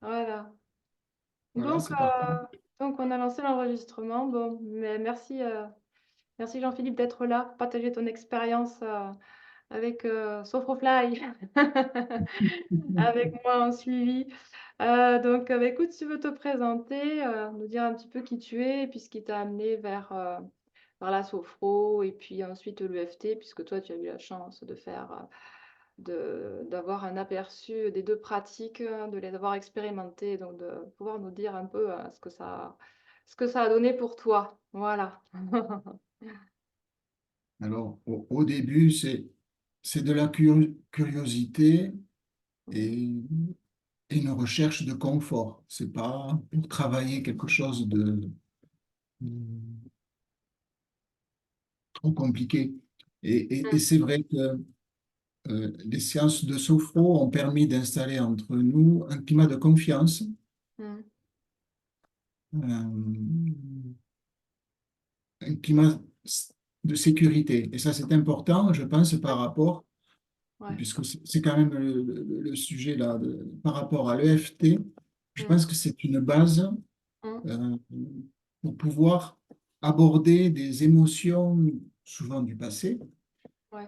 Voilà. Voilà, Donc, c'est parti. on a lancé l'enregistrement. Bon, mais merci Jean-Philippe d'être là, partager ton expérience avec Sofrofly, avec moi en suivi. Donc, bah, écoute, si tu veux te présenter, nous dire un petit peu qui tu es et puis ce qui t'a amené vers la sophro et puis ensuite l'EFT, puisque toi, tu as eu la chance de d'avoir un aperçu des deux pratiques, de les avoir expérimentées, donc de pouvoir nous dire un peu ce que ça a donné pour toi. Voilà. Alors, au début, c'est de la curiosité et, et une recherche de confort. C'est pas pour travailler quelque chose de trop compliqué. Et c'est vrai que les séances de sophro ont permis d'installer entre nous un climat de confiance, Mm. un climat de sécurité. Et ça, c'est important, je pense, par Ouais, rapport, ouais. puisque c'est quand même le sujet là, par rapport à l'EFT, je Mm. pense que c'est une base Mm. euh, pour pouvoir aborder des émotions, souvent du passé, Ouais.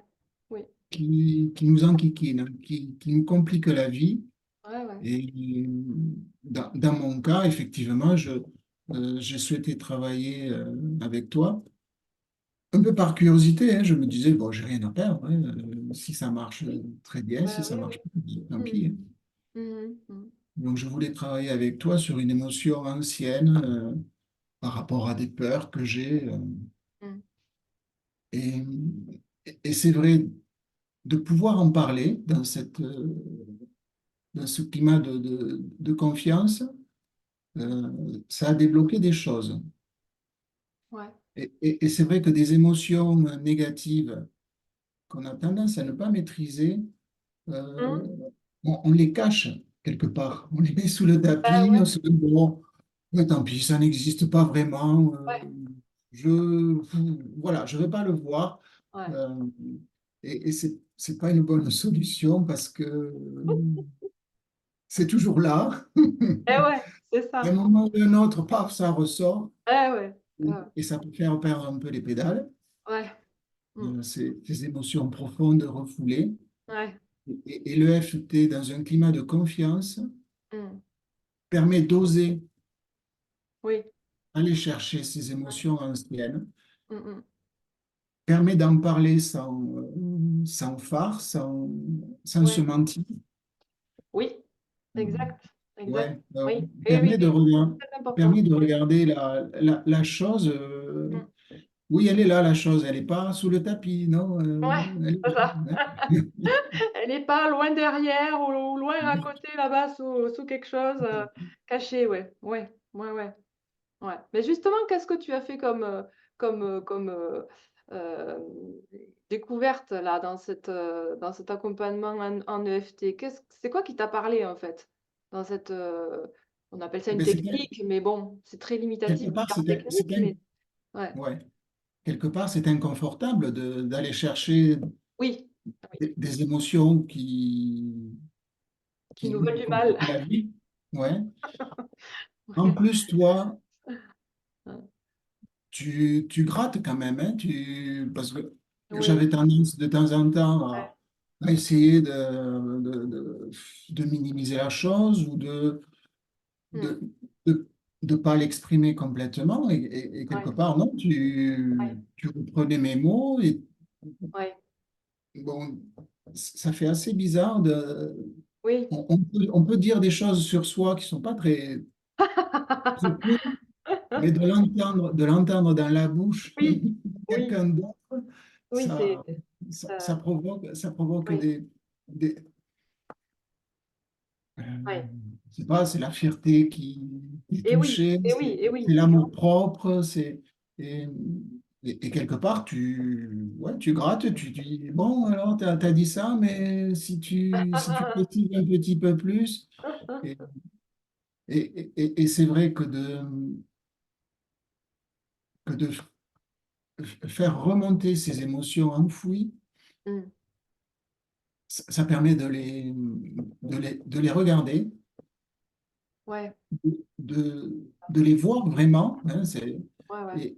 Oui. qui nous enquiquinent, qui nous compliquent la vie. Ouais, ouais. Et dans mon cas, effectivement, j'ai souhaité travailler avec toi. Un peu par curiosité, hein, je me disais, bon, j'ai rien à perdre, hein, si ça marche, très bien, si Bah ça oui, marche oui. pas, tant Mm. pis, hein. Mhm. Mm. Donc, je voulais travailler avec toi sur une émotion ancienne par rapport à des peurs que j'ai. Mm. Et, et c'est vrai, de pouvoir en parler dans ce climat de confiance, ça a débloqué des choses. Ouais. Et c'est vrai que des émotions négatives qu'on a tendance à ne pas maîtriser, Mm. euh, on les cache quelque part. On les met sous le Bah tapis, ouais. on se dit, bon, ouais, tant pis, ça n'existe pas vraiment. Ouais. Je, voilà, je ne vais pas le voir. Ouais. Euh, et c'est pas une bonne solution parce que c'est toujours là. Eh ouais, c'est À un ça. moment ou à un autre, paf, ça ressort Eh ouais. et ça peut faire perdre un peu les pédales. Ouais. Mm. Ces émotions profondes refoulées. Ouais. Et le FT, dans un climat de confiance, Mm. permet d'oser Oui. aller chercher ces Ouais. émotions anciennes, Mm, mm. permet d'en parler sans phare, sans se Ouais. mentir. Oui. Exact. Exact. Ouais, Oui. Oui, oui, permet de, oui. rega- C'est très important. permet de regarder la chose. Mm. Oui, elle est là, la chose. Elle n'est pas sous le tapis, non, Ouais, elle c'est ça. est Elle n'est pas loin derrière ou loin à côté là-bas sous quelque chose caché, ouais. Ouais, ouais, ouais. Ouais. Mais justement, qu'est-ce que tu as fait comme euh, découverte là dans cet accompagnement en EFT? C'est quoi qui t'a parlé en fait dans on appelle ça une Ben, technique, mais bon, c'est très limitatif quelque en part, termes techniques, mais ouais. ouais, quelque part, c'est inconfortable d'aller chercher Oui, oui, des émotions qui qui nous veulent nous du mal. compliquent la vie. Ouais. En plus, toi, tu grattes quand même, hein, parce que Oui, j'avais tendance de temps en temps ouais. à essayer de minimiser la chose ou Hmm, de, de, de pas l'exprimer complètement. Et quelque ouais, part, non, ouais, tu reprenais mes mots et ouais. bon, ça fait assez bizarre Oui. on peut dire des choses sur soi qui sont pas très cool, mais de l'entendre dans la bouche de Oui, oui, quelqu'un d'autre, oui, c'est ça, ça. ça provoque Oui, des euh, ouais. je sais pas, c'est la fierté qui est Et oui, touchée, et oui, et oui. c'est l'amour-propre, et, et quelque part, ouais, tu grattes, tu dis, bon, alors, t'as dit ça, mais si tu précises un petit peu plus, et, et c'est vrai que de faire remonter ces émotions enfouies, Mm. ça permet de les regarder Ouais, de les voir vraiment, hein, ouais, ouais,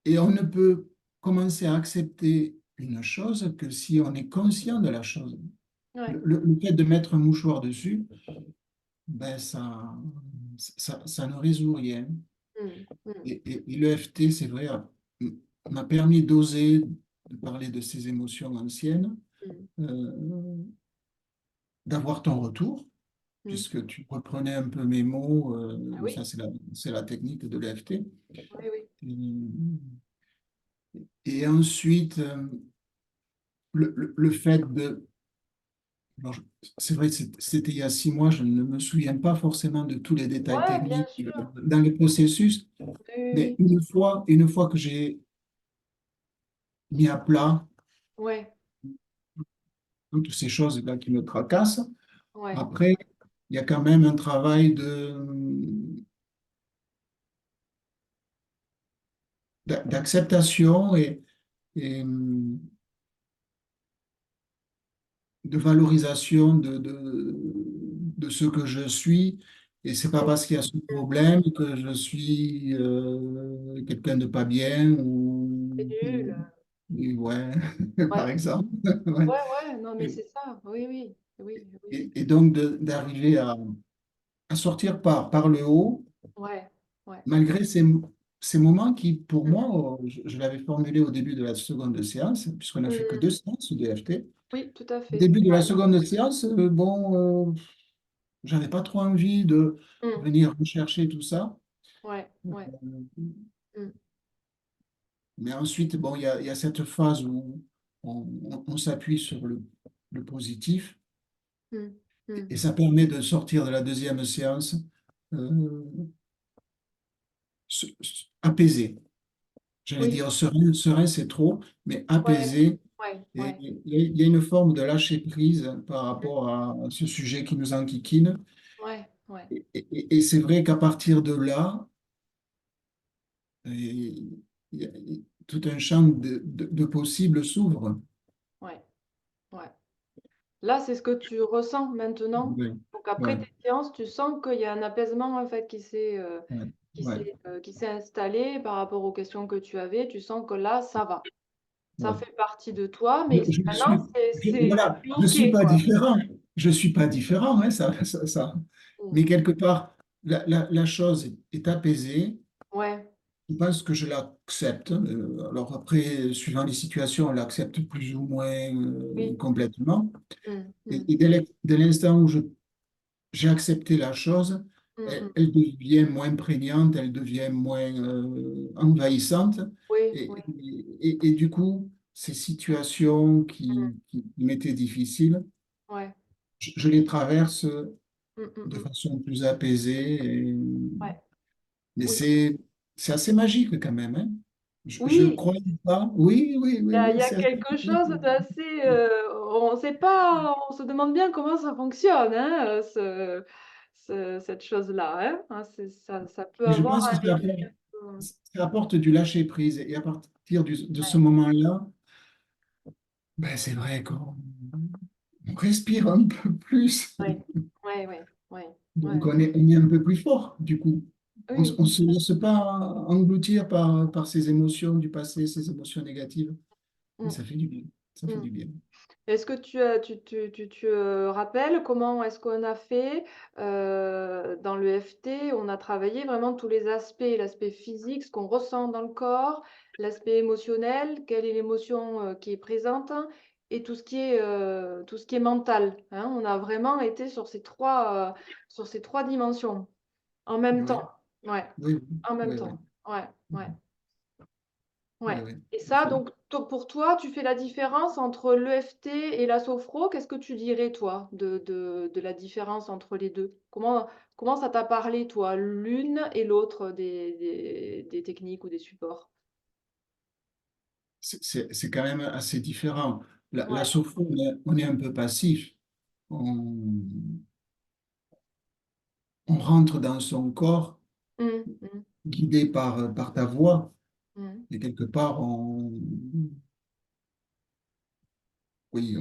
et, et on ne peut commencer à accepter une chose que si on est conscient de la chose. ouais. Le fait de mettre un mouchoir dessus, ben ça ne résout rien. Mm, mm, Et l'EFT, c'est vrai, m'a permis d'oser de parler de ces émotions anciennes, mm, euh, d'avoir ton retour, mm. puisque tu reprenais un peu mes mots, Ah oui, ça c'est la technique de l'EFT. oui, oui. Et ensuite, le fait de... alors, c'est vrai, c'était il y a 6 mois, je ne me souviens pas forcément de tous les détails Ouais, bien techniques sûr. dans le processus, Oui, oui, mais oui. une fois que j'ai mis à plat Ouais, toutes ces choses-là qui me tracassent, ouais. après, il y a quand même un travail d'acceptation et de valorisation de ce que je suis. Et c'est pas Oui. parce qu'il y a ce Mhm. problème que je suis quelqu'un de pas bien C'est nul. ouais, Ouais, par exemple. Ouais. ouais, ouais. Non, mais c'est ça. Oui, oui, oui, oui. Et donc d'arriver à sortir par le haut, Ouais, ouais. malgré ces moments qui, pour Mhm. moi, je l'avais formulé au début de la seconde séance, puisqu'on n'a fait que Mhm. 2 séances de FT. Oui, tout à Au fait. début de la Ouais. seconde séance, bon, j'avais pas trop envie de Mm. venir rechercher tout ça. Ouais, ouais. Euh, Mm. Mais ensuite, bon, il y a cette phase où on s'appuie sur le positif Mm. Mm. et ça permet de sortir de la deuxième séance euh, apaisé. J'allais Oui, dire serein, serein c'est trop, mais ouais, apaisé. ouais, Et ouais. il y a une forme de lâcher prise par Mm. rapport à ce sujet qui nous enquiquine. Ouais, ouais, Et c'est vrai qu'à partir de là, il y a tout un champ de possibles s'ouvre. ouais, ouais. Là, c'est ce que tu ressens maintenant. Oui, Donc après ouais, tes séances, tu sens qu'il y a un apaisement en fait ouais, ouais, qui s'est installé par rapport aux questions que tu avais. Tu sens que là, ça va. Ça ouais. fait partie de toi, mais maintenant, c'est Voilà, plus je OK, suis pas quoi. différent. Je suis pas différent, hein, ça. Mm. Mais quelque part, la chose est apaisée. Ouais. Je pense que je l'accepte. Alors après, suivant les situations, on l'accepte plus ou moins Oui. complètement. Mm, Et, mm, dès l'instant où j'ai accepté la chose, mm, mm. elle devient moins prégnante, elle devient moins envahissante. Oui, Et, oui. et du coup, ces situations Mm. qui m'étaient difficiles, Ouais. je les traverse Mm, mm, de mm. façon plus apaisée. Ouais. Mais Oui. c'est assez magique quand même, hein. Je Oui, crois pas. Oui, oui, oui, il oui, y a c'est assez quelque chose magique. d'assez. On sait pas, on se demande bien comment ça fonctionne, hein, cette chose-là. Hein. Hein, ça peut Et je avoir pense que un effet. ça apporte du lâcher-prise. Et à partir de ce Ouais. moment-là, ben, c'est vrai qu'on on respire un peu plus. Ouais, ouais, ouais, ouais, Donc ouais. on est un peu plus fort, du coup. On Oui. ne se laisse pas engloutir par ces émotions du passé, ces émotions négatives. Et Mm, ça fait du bien. Ça fait mm. du bien. Est-ce que tu rappelles comment est-ce qu'on a fait dans le FT? On a travaillé vraiment tous les aspects, l'aspect physique, ce qu'on ressent dans le corps, l'aspect émotionnel, quelle est l'émotion qui est présente, hein, et tout ce qui est mental. Hein. On a vraiment été sur ces trois dimensions en même temps. Oui, Ouais, oui, en même oui, oui, temps. Ouais, ouais. oui, Ouais. oui, Et tout à ça, fait. donc, pour toi, tu fais la différence entre l'EFT et la sophro. Qu'est-ce que tu dirais, toi, de la différence entre les deux? Comment ça t'a parlé, toi, l'une et l'autre des techniques ou des supports? C'est quand même assez différent. La Ouais. sophro, on est un peu passif. On, on rentre dans son corps, Mmh, mmh, guidé par ta voix. mmh. Et quelque part, oui,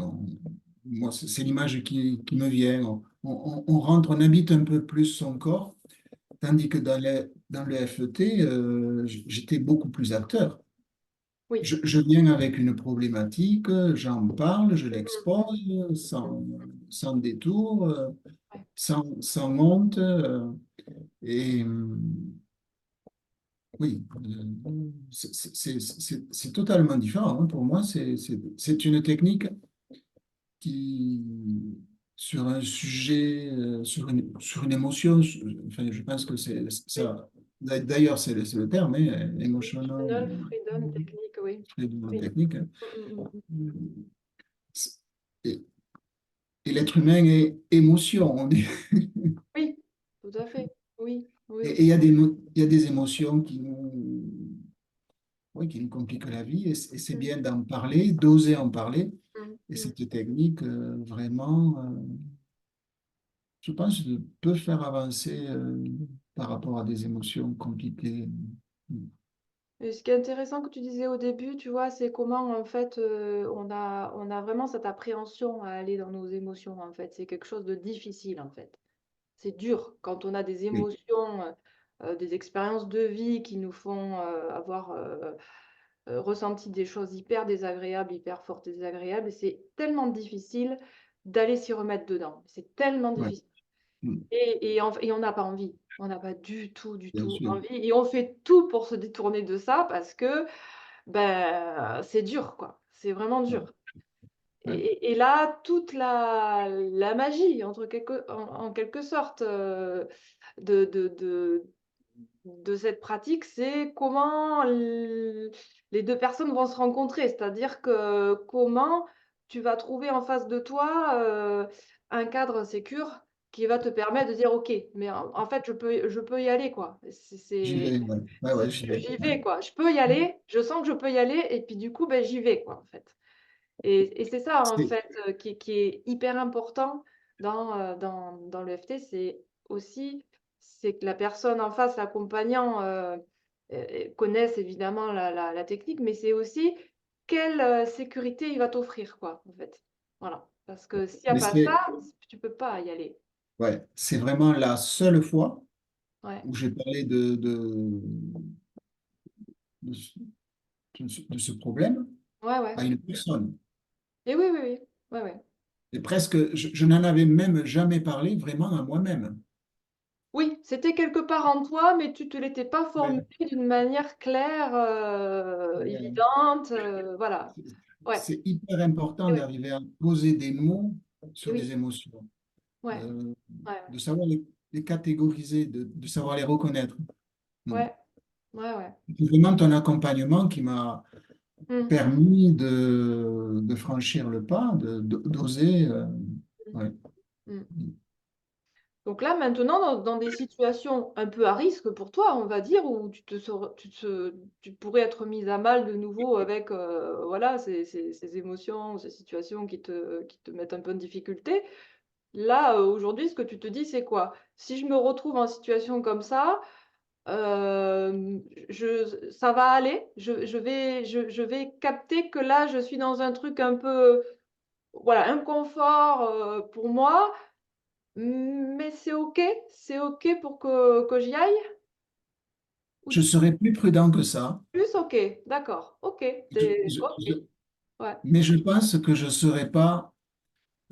moi, c'est l'image qui me vient. on rentre, on habite un peu plus son corps, tandis que dans le FET, j'étais beaucoup plus acteur. Oui. Je viens avec une problématique, j'en parle, je Mm, l'expose mm, sans détour, ouais. sans honte. Et oui, c'est totalement différent, hein. Pour moi, c'est une technique qui, sur un sujet, sur une émotion, enfin, je pense que c'est Oui. ça. D'ailleurs, c'est le terme, hein, emotional Emotional freedom technique, oui. freedom Oui. technique. Mm. Et, et l'être humain est émotion. Oui, tout à fait. Oui, oui. Et il y a des émotions qui nous, oui, qui nous compliquent la vie. Et c'est Mm, bien d'en parler, d'oser en parler. Et mm. cette technique, vraiment, je pense, peut faire avancer par rapport à des émotions compliquées. Et ce qui est intéressant que tu disais au début, tu vois, c'est comment en fait on a vraiment cette appréhension à aller dans nos émotions en fait. C'est quelque chose de difficile en fait. C'est dur quand on a des Oui, émotions, des expériences de vie qui nous font avoir ressenti des choses hyper désagréables, hyper fortes et désagréables. Et c'est tellement difficile d'aller s'y remettre dedans. C'est tellement ouais, difficile. mm, Et on n'a pas envie. On n'a pas du bien tout sûr. envie. Et on fait tout pour se détourner de ça parce que ben, c'est dur, quoi. C'est vraiment Ouais, dur. ouais. Et là, toute la magie, en quelque sorte, de, de, de, de cette pratique, c'est comment les deux personnes vont se rencontrer. C'est-à-dire que comment tu vas trouver en face de toi un cadre sécure qui va te permettre de dire, OK, mais en fait, je peux y aller, quoi. J'y vais, ouais. Ouais, ouais, j'y vais. J'y Ouais. vais, quoi. Je peux y aller, je sens que je peux y aller, et puis du coup, ben, j'y vais, quoi, en fait. Et c'est ça, en C'est- fait, qui est hyper important dans le l'EFT, c'est aussi c'est que la personne en face, l'accompagnant, connaisse évidemment la technique, mais c'est aussi quelle sécurité il va t'offrir, quoi, en fait. Voilà. Parce que s'il n'y a Mais pas ça, tu peux pas y aller. ouais, c'est vraiment la seule fois Ouais, où j'ai parlé de, ce de ce problème ouais, ouais. à une personne. Et oui, oui, oui. Ouais, ouais. Et presque, je n'en avais même jamais parlé vraiment à moi-même. Oui, c'était quelque part en toi, mais tu te l'étais pas formulé Ouais. d'une manière claire, Ouais. évidente, voilà. Ouais, C'est hyper important et oui, d'arriver à poser des mots et sur oui, les émotions, ouais, euh, ouais, de savoir les catégoriser, de savoir les reconnaître. Mm. ouais, ouais, ouais. C'est vraiment ton accompagnement qui m'a Mmh, permis de franchir le pas, d'oser. mmh, Ouais. mmh. Donc là, maintenant, dans des situations un peu à risque pour toi, on va dire, où tu pourrais être mise à mal de nouveau avec, voilà, ces émotions, ces situations qui te mettent un peu en difficulté. Là, aujourd'hui, ce que tu te dis, c'est quoi? Si je me retrouve en situation comme ça, ça va aller, je vais capter que là, je suis dans un truc un peu, voilà, inconfort, pour moi, mais c'est OK pour que j'y aille? Ou Je serai plus prudent que ça, plus? OK, d'accord, OK, Je- c'est je- OK, je- ouais, mais je pense que je ne serai pas.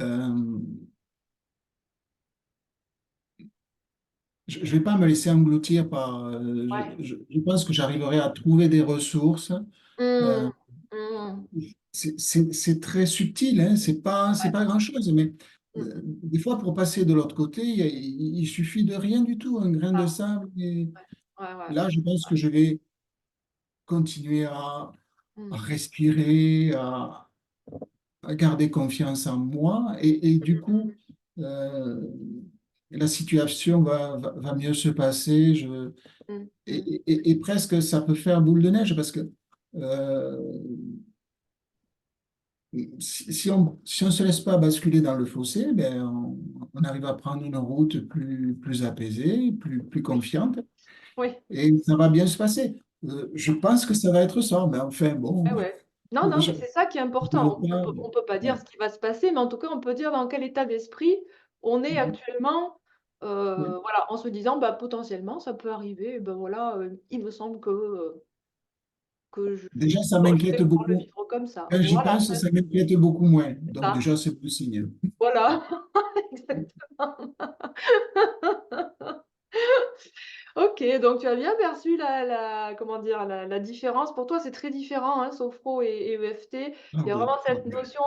euh, je ne vais pas me laisser engloutir par. ouais. Je pense que j'arriverai à trouver des ressources. Mmh. Euh, Mmh. c'est très subtil, hein, c'est Ouais. pas grand-chose, mais Mmh. des fois, pour passer de l'autre côté, il suffit de rien du tout, un grain de Ah, sable. Et ouais. Ouais, ouais. là, je pense que je vais continuer à Mmh. respirer, à garder confiance en moi, et du coup, euh, la situation va mieux se passer. Mmh. Mmh. Et presque, ça peut faire boule de neige parce que euh, si on ne se laisse pas basculer dans le fossé, ben, on arrive à prendre une route plus apaisée, plus Oui, confiante, oui. et ça va bien se passer. Je pense que ça va être ça, mais enfin, bon, Ouais, ouais. Non, non, je mais c'est ça qui est ne important. veux pas. On peut pas dire Ouais, ce qui va se passer, mais en tout cas, on peut dire dans quel état d'esprit on est Mhm. actuellement, Oui. voilà, en se disant, bah, potentiellement, ça peut arriver. Et ben voilà, il me semble que Déjà, ça je m'inquiète vais pouvoir le beaucoup. vivre comme ça. Quand j'y Voilà, pense, ça m'inquiète beaucoup moins. c'est Donc ça. déjà, c'est bon signe. Voilà, exactement. Ok, donc tu as bien perçu comment dire, la différence. Pour toi, c'est très différent, hein, Sophro et EFT. Ah Il y a oui, vraiment oui, cette notion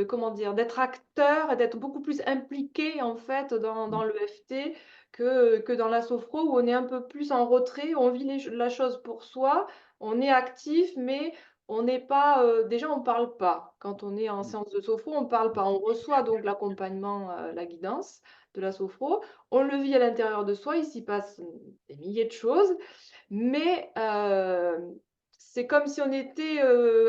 comment dire, d'être acteur et d'être beaucoup plus impliqué en fait dans l'EFT que dans la Sophro où on est un peu plus en retrait, on vit la chose pour soi, on est actif, mais on n'est pas, déjà on parle pas. Quand on est en séance de Sophro, on parle pas. On reçoit donc l'accompagnement, la guidance de la Sophro. On le vit à l'intérieur de soi, il s'y passe des milliers de choses, mais c'est comme si on était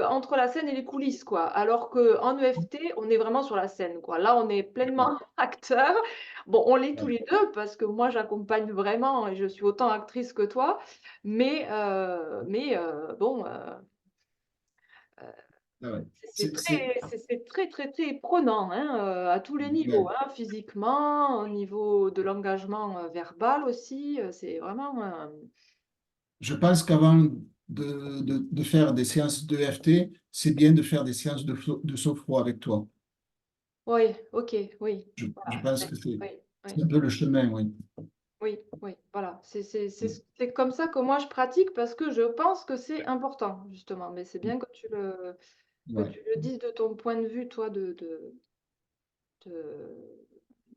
entre la scène et les coulisses, quoi. Alors qu'en EFT, on est vraiment sur la scène, quoi. Là, on est pleinement acteur. Bon, on l'est tous les deux parce que moi, j'accompagne vraiment et je suis autant actrice que toi, mais bon, ah ouais. c'est c'est très, très, très prenant, hein, à tous les niveaux, Ouais. hein, physiquement, au niveau de l'engagement, verbal aussi, c'est vraiment, Je pense qu'avant de faire des séances de FT, c'est bien de faire des séances de sophro avec toi. oui, OK, oui, Je voilà, pense ouais, que oui, c'est oui, un peu le chemin, oui. oui, oui, voilà. C'est comme ça que moi je pratique parce que je pense que c'est important justement, mais c'est bien que Ouais. tu le dises de ton point de vue, toi, de de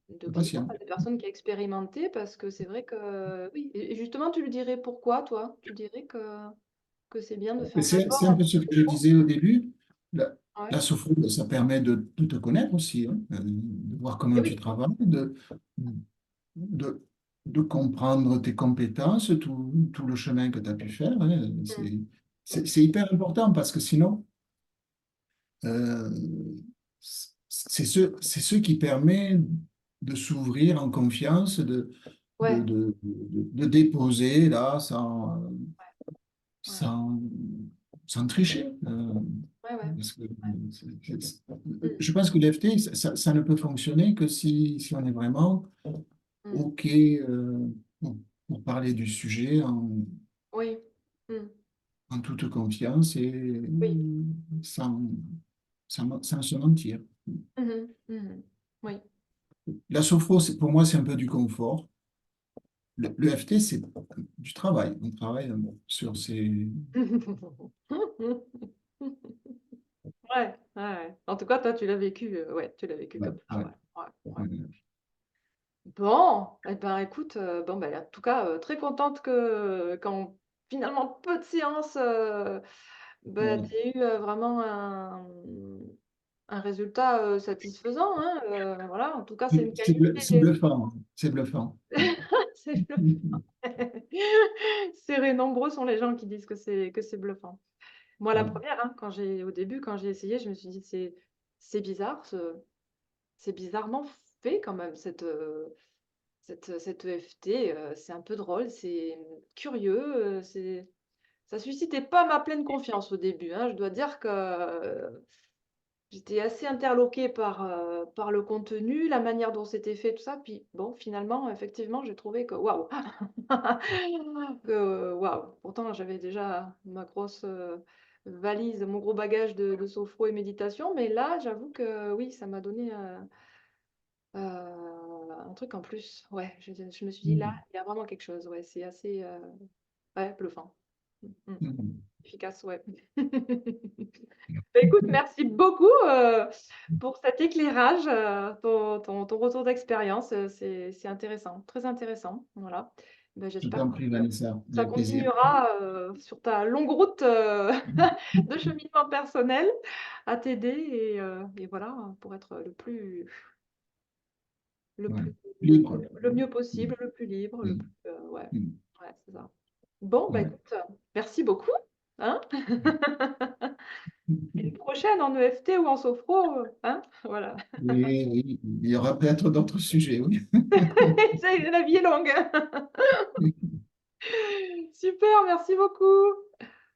Le clients, patient. enfin, de personnes qui a expérimenté parce que c'est vrai que oui et justement tu le dirais pourquoi toi? Tu dirais que c'est bien de Mais faire c'est d'abord un un peu petit ce peu que de je sophro? disais au début. Ouais. La sophro, ça permet de te connaître aussi, hein, de voir Et comment tu oui. travailles, de, de comprendre tes compétences, tout le chemin que tu as pu faire, hein. Mmh. C'est hyper important parce que sinon, euh, c'est ce qui permet de s'ouvrir en confiance, Ouais, de déposer là ouais, sans, sans tricher. ouais, ouais. Parce que Mmh. je pense que l'EFT, ça ne peut fonctionner que si on est vraiment Mmh. OK pour, pour parler du sujet Oui. Mmh. en toute confiance et Oui. sans, sans se mentir. Mmh mh. Mmh. Oui. La sophro, pour moi, c'est un peu du confort. Le FT, c'est du travail. On travaille sur ces... Ouais, ouais, ouais. En tout cas, toi, tu l'as vécu, ouais, tu l'as vécu Ouais, comme ça, ouais, ouais, ouais, ouais. ouais, Bon, eh ben, écoute, bon, ben, en tout cas, très contente qu'en finalement peu de séances, bah, tu ouais. aies eu, vraiment un résultat, satisfaisant, hein, voilà. En tout cas, c'est une C'est qualité, bluffant. C'est bluffant. c'est bluffant. C'est nombreux sont les gens qui disent que c'est bluffant. Moi, la Ouais. première, hein, au début, quand j'ai essayé, je me suis dit: C'est bizarre c'est bizarrement fait quand même cette EFT, c'est un peu drôle, c'est curieux, ça suscitait pas ma pleine confiance au début, hein. Je dois dire que j'étais assez interloquée par le contenu, la manière dont c'était fait, tout ça. Puis bon, finalement, effectivement, j'ai trouvé que waouh! Que waouh! Pourtant, j'avais déjà ma grosse, valise, mon gros bagage de sophro et méditation, mais là, j'avoue que oui, ça m'a donné, un truc en plus. Ouais, je me suis dit: «Là, Mhm. il y a vraiment quelque chose». Ouais, c'est assez, ouais, bluffant. Mmh mh. Mhm. Efficace, ouais. Bah, écoute, merci beaucoup, pour cet éclairage, ton retour d'expérience, c'est intéressant, très intéressant, voilà. Bah, Je j'espère t'en que prie, Vanessa, ça avec plaisir. continuera, sur ta longue route, de cheminement personnel à t'aider et voilà, pour être le Ouais. plus Libre. le mieux possible, le plus libre, le Mhm. plus, ouais, Mhm. ouais, c'est ça. Bon, bah, Ouais. écoute, merci beaucoup, hein. Une prochaine en EFT ou en sophro, hein, voilà. Oui, oui, il y aura peut-être d'autres sujets, oui. La vie est longue. Super, merci beaucoup.